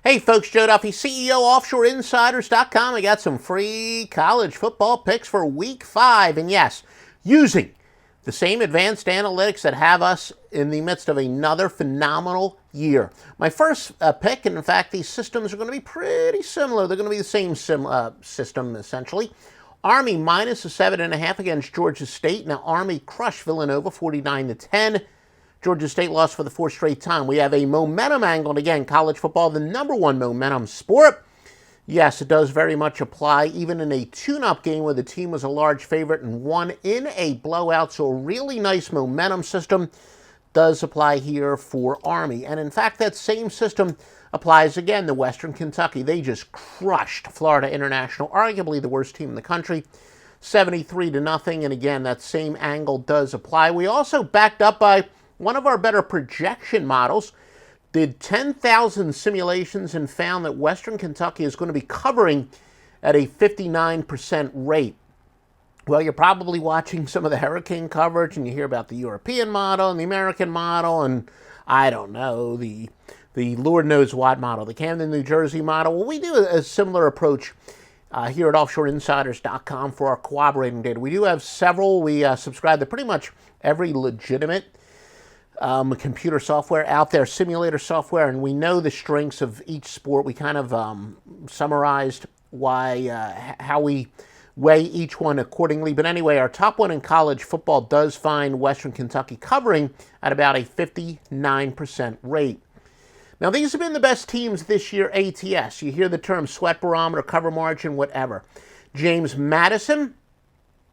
Hey folks, Joe Duffy, CEO OffshoreInsiders.com. I got some free college football picks for week 5. And yes, using the same advanced analytics that have us in the midst of another phenomenal year. My first pick, and in fact, these systems are going to be pretty similar. They're going to be the same system, essentially. Army minus a 7.5 against Georgia State. Now, Army crushed Villanova 49-10. Georgia State lost for the 4th straight time. We have a momentum angle, and again, college football, the #1 momentum sport. Yes, it does very much apply, even in a tune-up game where the team was a large favorite and won in a blowout. So a really nice momentum system does apply here for Army. And in fact, that same system applies again to Western Kentucky. They just crushed Florida International, arguably the worst team in the country, 73-0. And again, that same angle does apply. We also backed up by one of our better projection models, did 10,000 simulations and found that Western Kentucky is going to be covering at a 59% rate. Well, you're probably watching some of the Hurricane coverage, and you hear about the European model and the American model, and I don't know, the Lord knows what model, the Camden, New Jersey model. Well, we do a similar approach here at OffshoreInsiders.com for our corroborating data. We do have several. We subscribe to pretty much every legitimate computer software out there, simulator software, and we know the strengths of each sport. We kind of summarized how we weigh each one accordingly. But anyway, our top one in college football does find Western Kentucky covering at about a 59% rate. Now, these have been the best teams this year, ATS. You hear the term sweat barometer, cover margin, whatever. James Madison,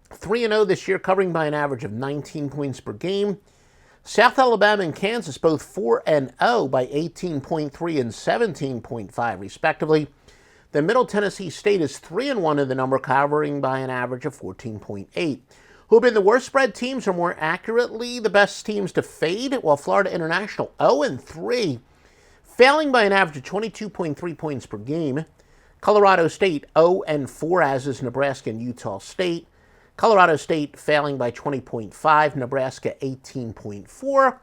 3-0 this year, covering by an average of 19 points per game. South Alabama and Kansas, both 4-0 by 18.3 and 17.5, respectively. Then Middle Tennessee State is 3-1 in the number, covering by an average of 14.8. Who have been the worst spread teams, or more accurately, the best teams to fade? Well, Florida International, 0-3, failing by an average of 22.3 points per game. Colorado State, 0-4, as is Nebraska and Utah State. Colorado State failing by 20.5, Nebraska 18.4,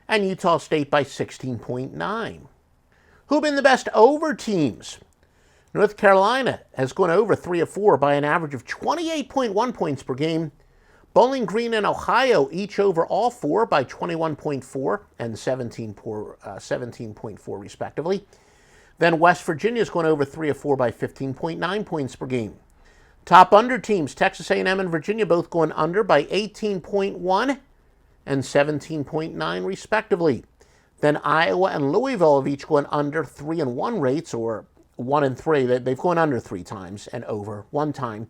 and Utah State by 16.9. Who have been the best over teams? North Carolina has gone over 3 of 4 by an average of 28.1 points per game. Bowling Green and Ohio each over all 4 by 21.4 and 17.4 respectively. Then West Virginia has gone over 3 of 4 by 15.9 points per game. Top under teams, Texas A&M and Virginia both going under by 18.1 and 17.9 respectively. Then Iowa and Louisville have each gone under 3-1 rates, or 1 and 3. They've gone under 3 times and over 1 time.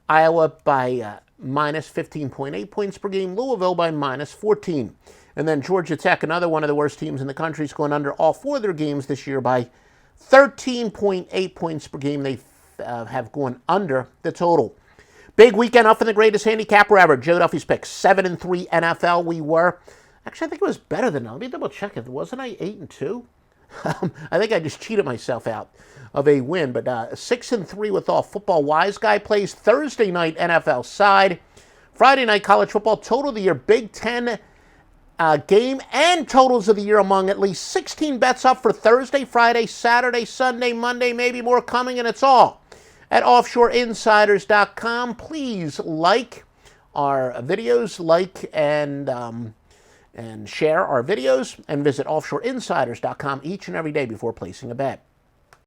Iowa by minus 15.8 points per game, Louisville by minus 14. And then Georgia Tech, another one of the worst teams in the country, is going under all 4 of their games this year by 13.8 points per game. They have gone under the total. Big weekend up in the greatest handicapper ever. Joe Duffy's pick, 7-3 NFL we were. Actually, I think it was better than that. Let me double check it. Wasn't I 8-2? I think I just cheated myself out of a win. But 6-3 with all football. Wise Guy plays Thursday night NFL side. Friday night college football. Total of the year, Big Ten game and totals of the year among at least 16 bets up for Thursday, Friday, Saturday, Sunday, Monday, maybe more coming, and it's all at OffshoreInsiders.com. Please like our videos, like and share our videos, and visit OffshoreInsiders.com each and every day before placing a bet.